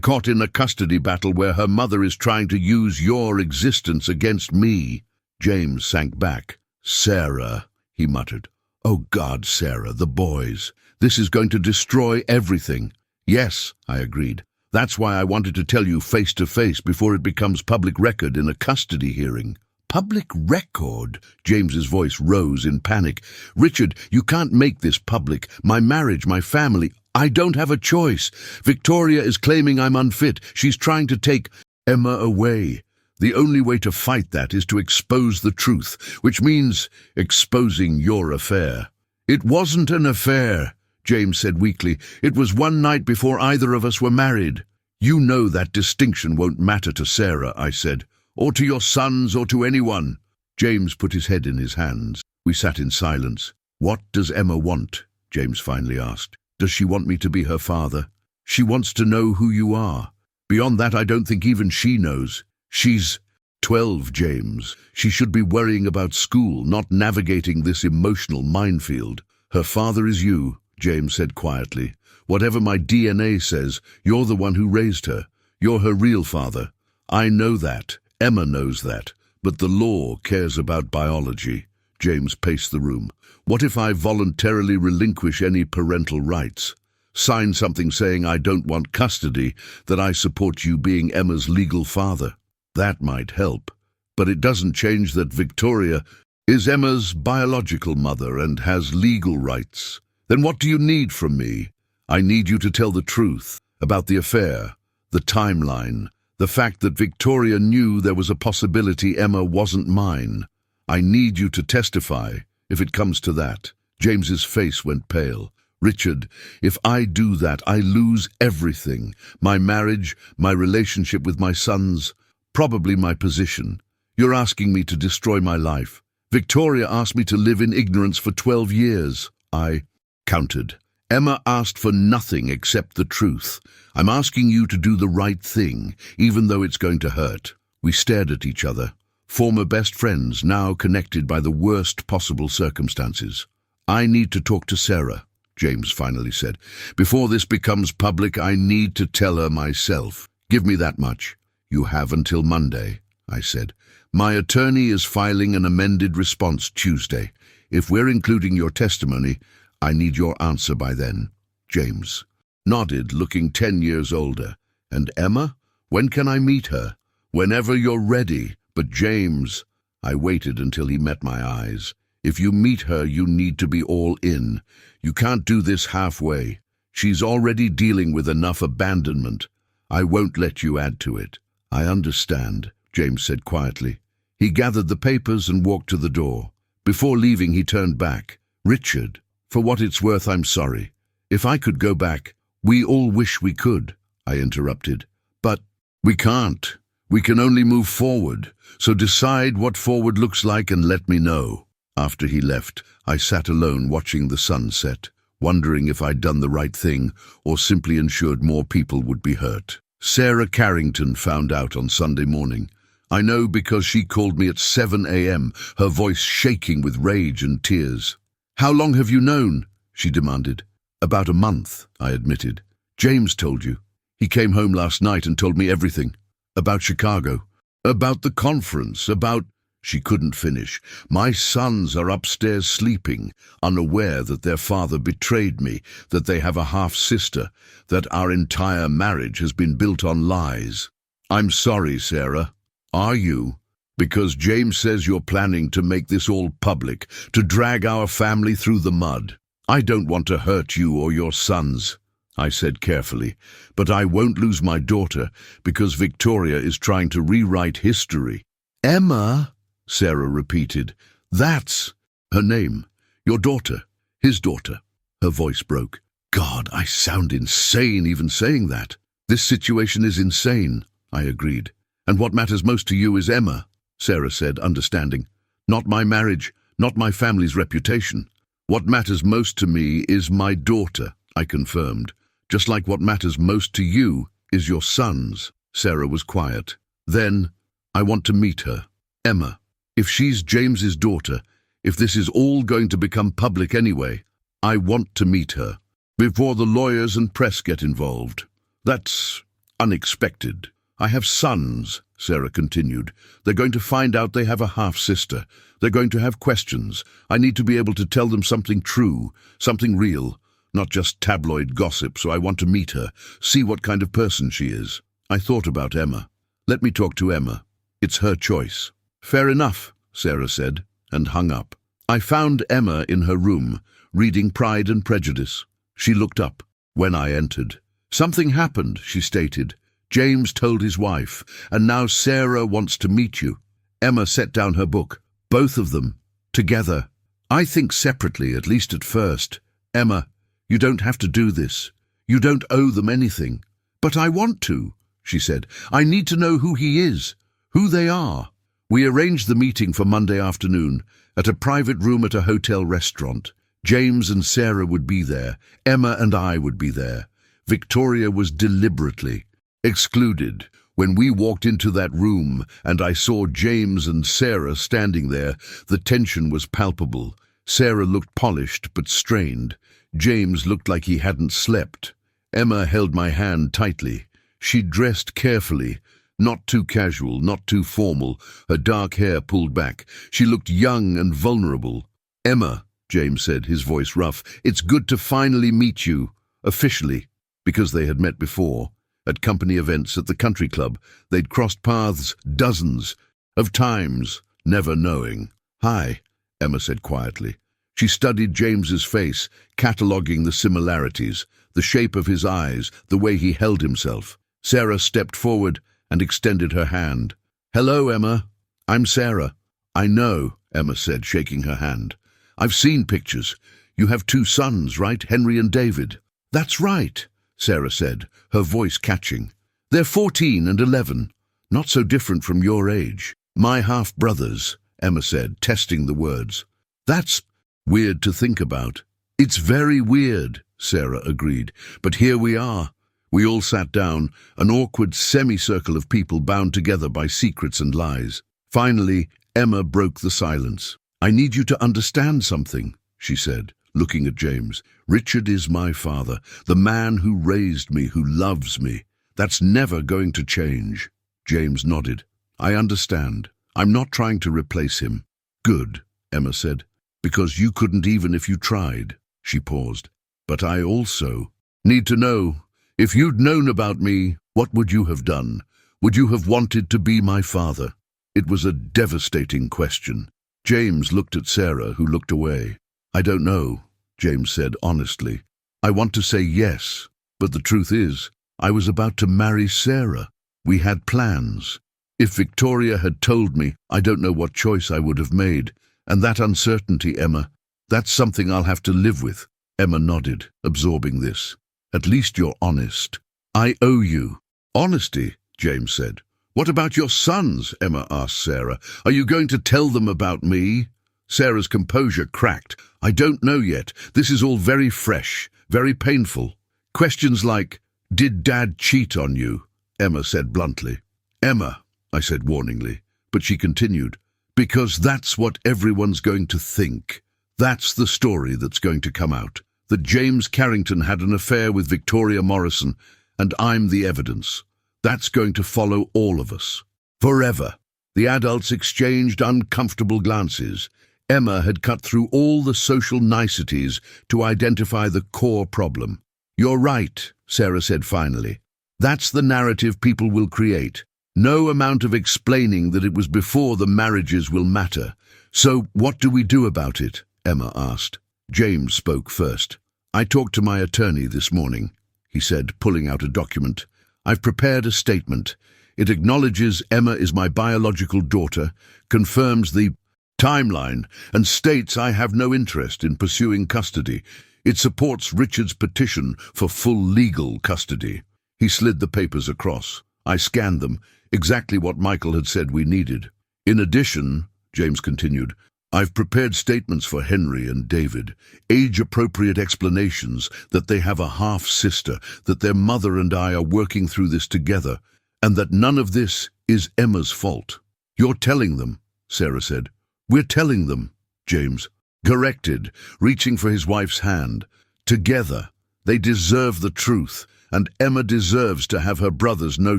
caught in a custody battle where her mother is trying to use your existence against me." James sank back. "Sarah," he muttered. "Oh God, Sarah, the boys. This is going to destroy everything." "Yes," I agreed. "That's why I wanted to tell you face to face before it becomes public record in a custody hearing." "Public record?" James's voice rose in panic. "Richard, you can't make this public. My marriage, my family. I don't have a choice. Victoria is claiming I'm unfit. She's trying to take Emma away. The only way to fight that is to expose the truth, which means exposing your affair." "It wasn't an affair," James said weakly. "It was one night before either of us were married." "You know that distinction won't matter to Sarah," I said, "or to your sons, or to anyone." James put his head in his hands. We sat in silence. "What does Emma want?" James finally asked. "Does she want me to be her father?" "She wants to know who you are. Beyond that, I don't think even she knows. She's 12, James. She should be worrying about school, not navigating this emotional minefield." "Her father is you," James said quietly. "Whatever my DNA says, you're the one who raised her. You're her real father. I know that. Emma knows that. But the law cares about biology." James paced the room. "What if I voluntarily relinquish any parental rights? Sign something saying I don't want custody, that I support you being Emma's legal father? That might help. But it doesn't change that Victoria is Emma's biological mother and has legal rights. Then what do you need from me?" "I need you to tell the truth about the affair, the timeline, the fact that Victoria knew there was a possibility Emma wasn't mine. I need you to testify, if it comes to that." James's face went pale. "Richard, if I do that, I lose everything. My marriage, my relationship with my sons, probably my position. You're asking me to destroy my life. Victoria asked me to live in ignorance for 12 years. I countered. Emma asked for nothing except the truth. I'm asking you to do the right thing, even though it's going to hurt." We stared at each other, former best friends now connected by the worst possible circumstances. "I need to talk to Sarah," James finally said. Before this becomes public, I need to tell her myself. Give me that much. You have until Monday, I said. My attorney is filing an amended response Tuesday. If we're including your testimony, I need your answer by then. James nodded, looking 10 years older. And Emma? When can I meet her? Whenever you're ready. But James, I waited until he met my eyes. If you meet her, you need to be all in. You can't do this halfway. She's already dealing with enough abandonment. I won't let you add to it. I understand, James said quietly. He gathered the papers and walked to the door. Before leaving, he turned back. Richard, for what it's worth, I'm sorry. If I could go back, we all wish we could, I interrupted. But we can't. We can only move forward. So decide what forward looks like and let me know. After he left, I sat alone watching the sun set, wondering if I'd done the right thing or simply ensured more people would be hurt. Sarah Carrington found out on Sunday morning. I know because she called me at 7 a.m., her voice shaking with rage and tears. How long have you known? She demanded. About a month, I admitted. James told you. He came home last night and told me everything. About Chicago. About the conference. About... She couldn't finish. My sons are upstairs sleeping, unaware that their father betrayed me, that they have a half-sister, that our entire marriage has been built on lies. I'm sorry, Sarah. Are you? Because James says you're planning to make this all public, to drag our family through the mud. I don't want to hurt you or your sons, I said carefully, but I won't lose my daughter because Victoria is trying to rewrite history. Emma, Sarah repeated. That's her name. Your daughter. His daughter. Her voice broke. God, I sound insane even saying that. This situation is insane, I agreed. And what matters most to you is Emma, Sarah said, understanding. Not my marriage, not my family's reputation. What matters most to me is my daughter, I confirmed. Just like what matters most to you is your sons. Sarah was quiet. Then, I want to meet her. Emma. If she's James's daughter, if this is all going to become public anyway, I want to meet her. Before the lawyers and press get involved. That's unexpected. I have sons, Sarah continued. They're going to find out they have a half-sister. They're going to have questions. I need to be able to tell them something true, something real, not just tabloid gossip, so I want to meet her, see what kind of person she is. I thought about Emma. Let me talk to Emma. It's her choice. Fair enough, Sarah said, and hung up. I found Emma in her room, reading Pride and Prejudice. She looked up when I entered. Something happened, she stated. James told his wife, and now Sarah wants to meet you. Emma set down her book. Both of them, together. I think separately, at least at first. Emma, you don't have to do this. You don't owe them anything. But I want to, she said. I need to know who he is, who they are. We arranged the meeting for Monday afternoon at a private room at a hotel restaurant. James and Sarah would be there. Emma and I would be there. Victoria was deliberately excluded. When we walked into that room and I saw James and Sarah standing there, the tension was palpable. Sarah looked polished but strained. James looked like he hadn't slept. Emma held my hand tightly. She dressed carefully. Not too casual, not too formal, her dark hair pulled back. She looked young and vulnerable. Emma, James said, his voice rough, it's good to finally meet you, officially, because they had met before. At company events at the country club, they'd crossed paths dozens of times, never knowing. Hi, Emma said quietly. She studied James's face, cataloguing the similarities, the shape of his eyes, the way he held himself. Sarah stepped forward and extended her hand. Hello, Emma. I'm Sarah. I know, Emma said, shaking her hand. I've seen pictures. You have 2 sons, right? Henry and David. That's right, Sarah said, her voice catching. They're 14 and 11. Not so different from your age. My half-brothers, Emma said, testing the words. That's weird to think about. It's very weird, Sarah agreed. But here we are. We all sat down, an awkward semicircle of people bound together by secrets and lies. Finally, Emma broke the silence. I need you to understand something, she said. looking at James. "Richard is my father, the man who raised me, who loves me. That's never going to change." James nodded. "I understand. I'm not trying to replace him." "Good," Emma said, "because you couldn't even if you tried." She paused. "But I also need to know, if you'd known about me, what would you have done? Would you have wanted to be my father?" It was a devastating question. James looked at Sarah, who looked away. "I don't know," James said honestly. "I want to say yes, but the truth is, I was about to marry Sarah. We had plans. If Victoria had told me, I don't know what choice I would have made. And that uncertainty, Emma, that's something I'll have to live with." Emma nodded, absorbing this. "At least you're honest." "I owe you." "Honesty," James said. "What about your sons?" Emma asked Sarah. "Are you going to tell them about me?" Sarah's composure cracked. "I don't know yet. This is all very fresh, very painful." "Questions like, did Dad cheat on you?" Emma said bluntly. "Emma," I said warningly, but she continued, "because that's what everyone's going to think. That's the story that's going to come out. That James Carrington had an affair with Victoria Morrison, and I'm the evidence. That's going to follow all of us. Forever." The adults exchanged uncomfortable glances. Emma had cut through all the social niceties to identify the core problem. "You're right," Sarah said finally. "That's the narrative people will create. No amount of explaining that it was before the marriages will matter. So what do we do about it?" Emma asked. James spoke first. "I talked to my attorney this morning," he said, pulling out a document. "I've prepared a statement. It acknowledges Emma is my biological daughter, confirms the timeline, and states I have no interest in pursuing custody. It supports Richard's petition for full legal custody." He slid the papers across. I scanned them, exactly what Michael had said we needed. "In addition," James continued, "I've prepared statements for Henry and David, age-appropriate explanations that they have a half-sister, that their mother and I are working through this together, and that none of this is Emma's fault." "You're telling them," Sarah said. "We're telling them," James corrected, reaching for his wife's hand. "Together. They deserve the truth, and Emma deserves to have her brothers know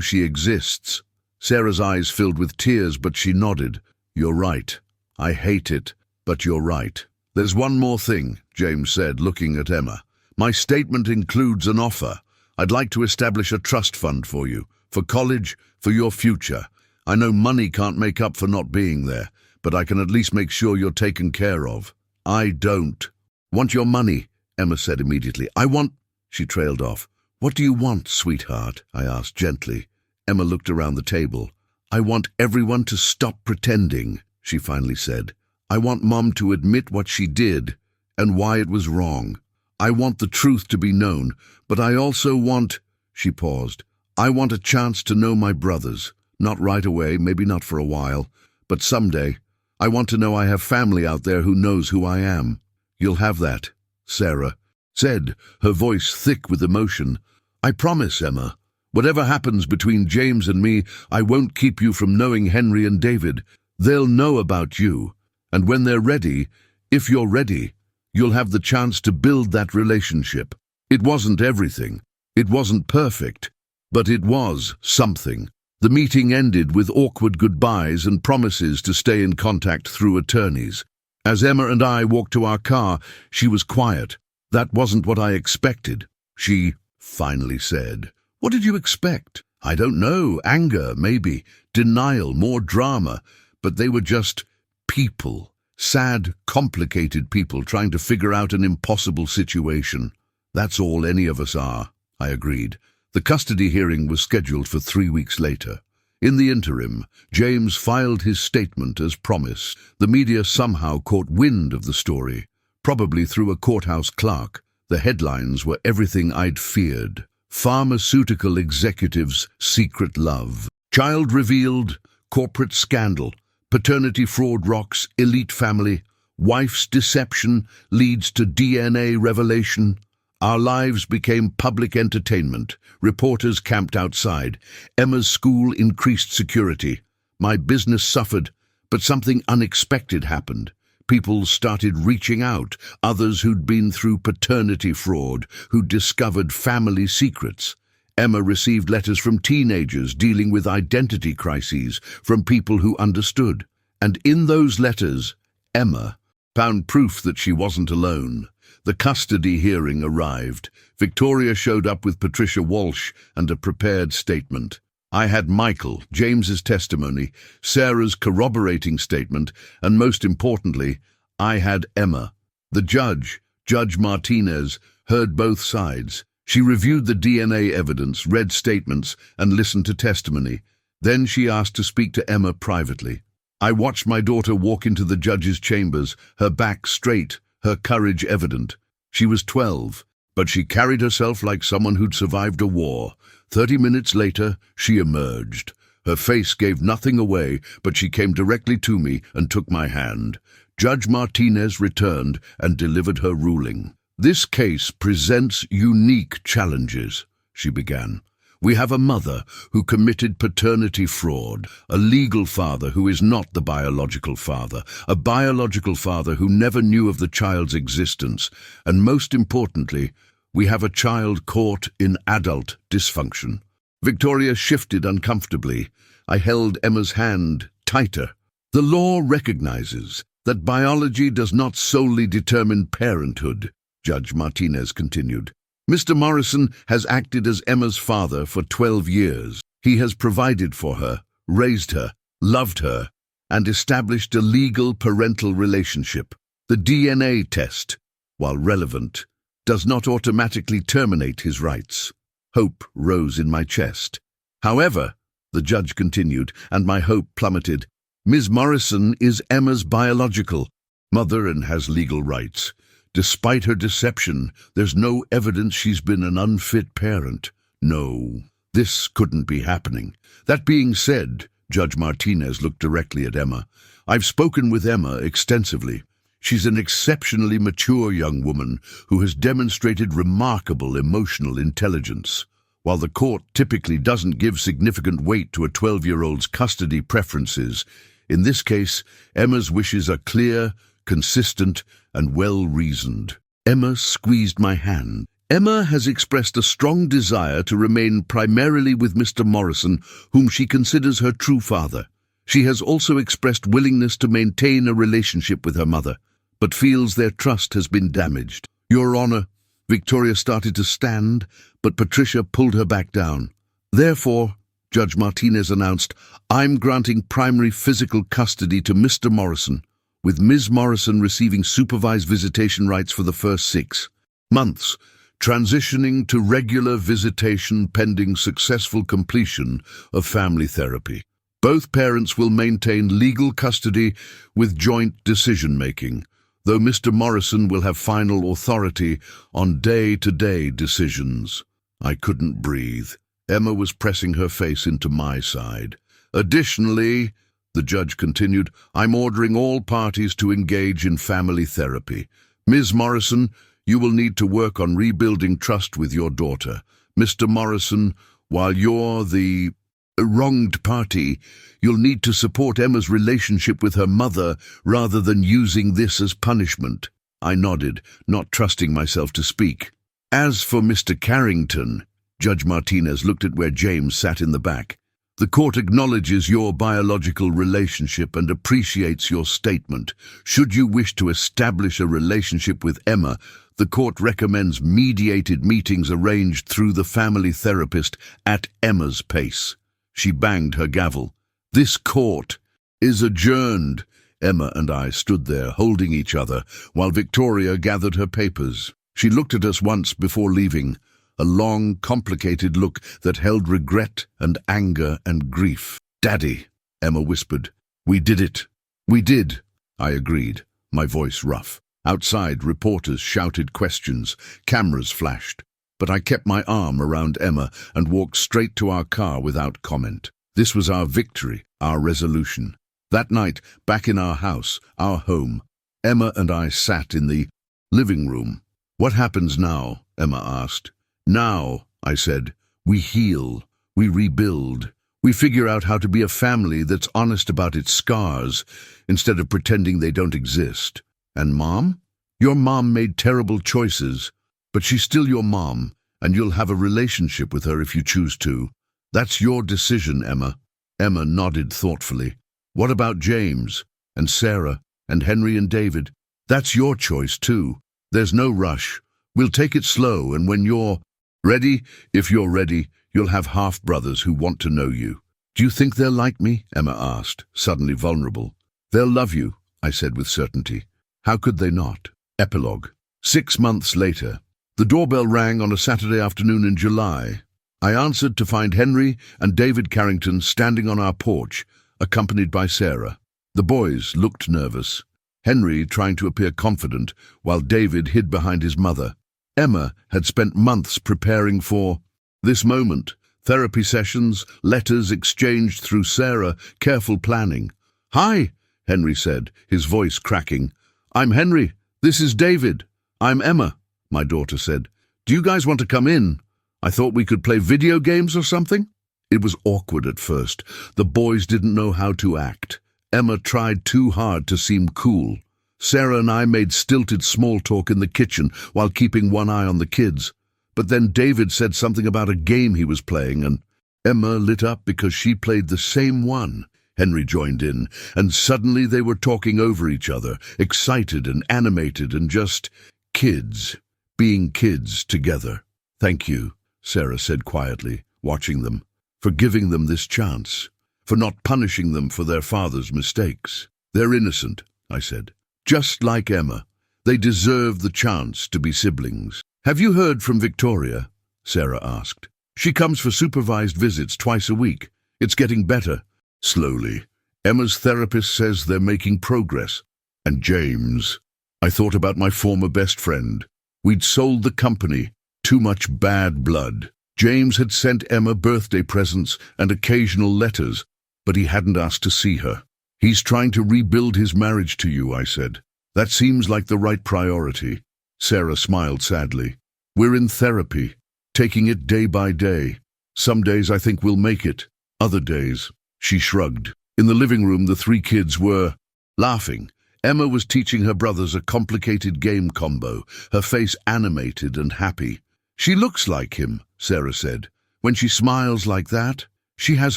she exists." Sarah's eyes filled with tears, but she nodded. "You're right. I hate it, but you're right." "There's one more thing," James said, looking at Emma. "My statement includes an offer. I'd like to establish a trust fund for you, for college, for your future. I know money can't make up for not being there, but I can at least make sure you're taken care of." "I don't want your money," Emma said immediately. "I want—" She trailed off. "What do you want, sweetheart?" I asked gently. Emma looked around the table. "I want everyone to stop pretending," she finally said. "I want Mom to admit what she did and why it was wrong. I want the truth to be known, but I also want—" She paused. "I want a chance to know my brothers. Not right away, maybe not for a while, but someday. I want to know I have family out there who knows who I am." "You'll have that," Sarah said, her voice thick with emotion. "I promise, Emma. Whatever happens between James and me, I won't keep you from knowing Henry and David. They'll know about you, and when they're ready, if you're ready, you'll have the chance to build that relationship. It wasn't everything. It wasn't perfect, but it was something." The meeting ended with awkward goodbyes and promises to stay in contact through attorneys. As Emma and I walked to our car, she was quiet. "That wasn't what I expected," she finally said. "What did you expect?" "I don't know. Anger, maybe. Denial, more drama. But they were just people. Sad, complicated people trying to figure out an impossible situation." "That's all any of us are," I agreed. The custody hearing was scheduled for 3 weeks later. In the interim, James filed his statement as promised. The media somehow caught wind of the story, probably through a courthouse clerk. The headlines were everything I'd feared. Pharmaceutical executives' secret love. Child revealed, corporate scandal. Paternity fraud rocks, elite family. Wife's deception leads to DNA revelation. Our lives became public entertainment. Reporters camped outside. Emma's school increased security. My business suffered, but something unexpected happened. People started reaching out, others who'd been through paternity fraud, who'd discovered family secrets. Emma received letters from teenagers dealing with identity crises, from people who understood. And in those letters, Emma found proof that she wasn't alone. The custody hearing arrived. Victoria showed up with Patricia Walsh and a prepared statement. I had Michael, James's testimony, Sarah's corroborating statement, and most importantly, I had Emma. The judge, Judge Martinez, heard both sides. She reviewed the DNA evidence, read statements, and listened to testimony. Then she asked to speak to Emma privately. I watched my daughter walk into the judge's chambers, her back straight, her courage evident. She was 12, but she carried herself like someone who'd survived a war. 30 minutes later, she emerged. Her face gave nothing away, but she came directly to me and took my hand. Judge Martinez returned and delivered her ruling. This case presents unique challenges, she began. We have a mother who committed paternity fraud, a legal father who is not the biological father, a biological father who never knew of the child's existence, and most importantly, we have a child caught in adult dysfunction. Victoria shifted uncomfortably. I held Emma's hand tighter. The law recognizes that biology does not solely determine parenthood, Judge Martinez continued. Mr. Morrison has acted as Emma's father for 12 years. He has provided for her, raised her, loved her, and established a legal parental relationship. The DNA test, while relevant, does not automatically terminate his rights. Hope rose in my chest. However, the judge continued, and my hope plummeted. Ms. Morrison is Emma's biological mother and has legal rights. Despite her deception, there's no evidence she's been an unfit parent. No, this couldn't be happening. That being said, Judge Martinez looked directly at Emma. I've spoken with Emma extensively. She's an exceptionally mature young woman who has demonstrated remarkable emotional intelligence. While the court typically doesn't give significant weight to a 12-year-old's custody preferences, in this case, Emma's wishes are clear, consistent, and well-reasoned. Emma squeezed my hand. Emma has expressed a strong desire to remain primarily with Mr. Morrison, whom she considers her true father. She has also expressed willingness to maintain a relationship with her mother, but feels their trust has been damaged. Your Honor, Victoria started to stand, but Patricia pulled her back down. Therefore, Judge Martinez announced, I'm granting primary physical custody to Mr. Morrison, with Ms. Morrison receiving supervised visitation rights for the first 6 months, transitioning to regular visitation pending successful completion of family therapy. Both parents will maintain legal custody with joint decision-making, though Mr. Morrison will have final authority on day-to-day decisions. I couldn't breathe. Emma was pressing her face into my side. Additionally, the judge continued, I'm ordering all parties to engage in family therapy. Ms. Morrison, you will need to work on rebuilding trust with your daughter. Mr. Morrison, while you're the wronged party, you'll need to support Emma's relationship with her mother rather than using this as punishment. I nodded, not trusting myself to speak. As for Mr. Carrington, Judge Martinez looked at where James sat in the back. The court acknowledges your biological relationship and appreciates your statement. Should you wish to establish a relationship with Emma, the court recommends mediated meetings arranged through the family therapist at Emma's pace. She banged her gavel. This court is adjourned. Emma and I stood there, holding each other, while Victoria gathered her papers. She looked at us once before leaving, a long, complicated look that held regret and anger and grief. Daddy, Emma whispered. We did it. We did, I agreed, my voice rough. Outside, reporters shouted questions, cameras flashed. But I kept my arm around Emma and walked straight to our car without comment. This was our victory, our resolution. That night, back in our house, our home, Emma and I sat in the living room. What happens now? Emma asked. Now, I said, we heal, we rebuild, We figure out how to be a family that's honest about its scars instead of pretending they don't exist. And Mom? Your mom made terrible choices, but she's still your mom, and you'll have a relationship with her if you choose to. That's your decision, Emma. Emma nodded thoughtfully. What about James, and Sarah, and Henry and David? That's your choice too. There's no rush. We'll take it slow, and when you're ready, if you're ready, you'll have half-brothers who want to know you. Do you think they'll like me? Emma asked, suddenly vulnerable. They'll love you, I said with certainty. How could they not? Epilogue. 6 months later. The doorbell rang on a Saturday afternoon in July. I answered to find Henry and David Carrington standing on our porch, accompanied by Sarah. The boys looked nervous. Henry trying to appear confident, while David hid behind his mother. Emma had spent months preparing for this moment. Therapy sessions, letters exchanged through Sarah, careful planning. Hi, Henry said, his voice cracking. I'm Henry. This is David. I'm Emma, my daughter said. Do you guys want to come in? I thought we could play video games or something. It was awkward at first. The boys didn't know how to act. Emma tried too hard to seem cool. Sarah and I made stilted small talk in the kitchen while keeping one eye on the kids. But then David said something about a game he was playing, and Emma lit up because she played the same one. Henry joined in, and suddenly they were talking over each other, excited and animated and just kids, being kids together. Thank you, Sarah said quietly, watching them, for giving them this chance, for not punishing them for their father's mistakes. They're innocent, I said. Just like Emma. They deserve the chance to be siblings. Have you heard from Victoria? Sarah asked. She comes for supervised visits twice a week. It's getting better. Slowly. Emma's therapist says they're making progress. And James. I thought about my former best friend. We'd sold the company. Too much bad blood. James had sent Emma birthday presents and occasional letters, but he hadn't asked to see her. He's trying to rebuild his marriage to you, I said. That seems like the right priority. Sarah smiled sadly. We're in therapy, taking it day by day. Some days I think we'll make it. Other days, she shrugged. In the living room, the 3 kids were laughing. Emma was teaching her brothers a complicated game combo, her face animated and happy. She looks like him, Sarah said. When she smiles like that, she has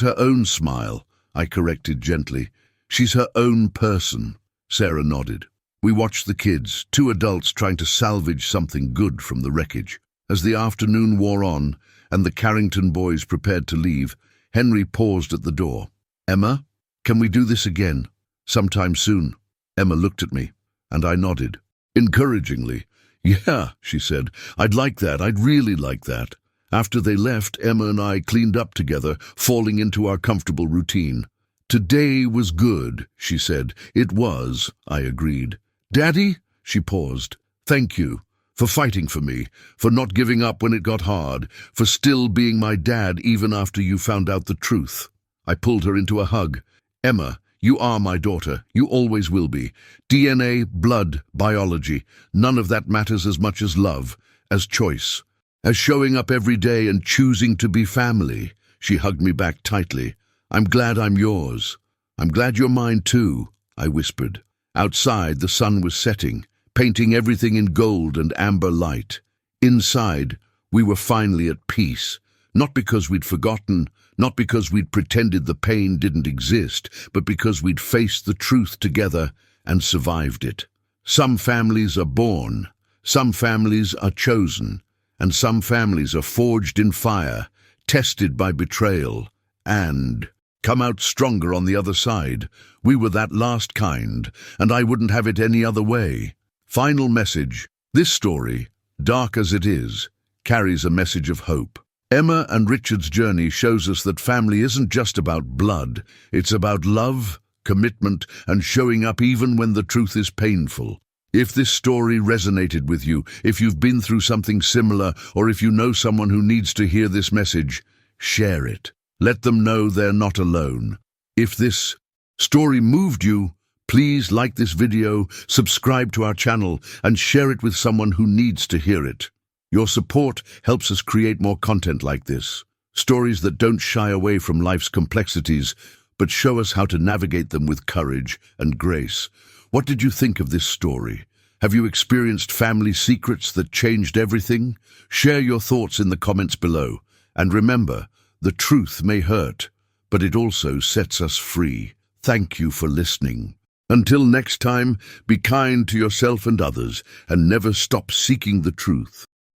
her own smile, I corrected gently. She's her own person. Sarah nodded. We watched the kids, 2 adults trying to salvage something good from the wreckage. As the afternoon wore on, and the Carrington boys prepared to leave, Henry paused at the door. Emma, can we do this again? Sometime soon. Emma looked at me, and I nodded. Encouragingly. Yeah, she said. I'd like that. I'd really like that. After they left, Emma and I cleaned up together, falling into our comfortable routine. Today was good, she said. It was, I agreed. Daddy, she paused. Thank you. For fighting for me, for not giving up when it got hard, for still being my dad even after you found out the truth. I pulled her into a hug. Emma, you are my daughter. You always will be. DNA, blood, biology. None of that matters as much as love, as choice, as showing up every day and choosing to be family. She hugged me back tightly. I'm glad I'm yours. I'm glad you're mine too, I whispered. Outside, the sun was setting, painting everything in gold and amber light. Inside, we were finally at peace, not because we'd forgotten, not because we'd pretended the pain didn't exist, but because we'd faced the truth together and survived it. Some families are born, some families are chosen, and some families are forged in fire, tested by betrayal, and come out stronger on the other side. We were that last kind, and I wouldn't have it any other way. Final message. This story, dark as it is, carries a message of hope. Emma and Richard's journey shows us that family isn't just about blood. It's about love, commitment, and showing up even when the truth is painful. If this story resonated with you, if you've been through something similar, or if you know someone who needs to hear this message, share it. Let them know they're not alone. If this story moved you, please like this video, subscribe to our channel, and share it with someone who needs to hear it. Your support helps us create more content like this. Stories that don't shy away from life's complexities, but show us how to navigate them with courage and grace. What did you think of this story? Have you experienced family secrets that changed everything? Share your thoughts in the comments below. And remember, the truth may hurt, but it also sets us free. Thank you for listening. Until next time, be kind to yourself and others, and never stop seeking the truth.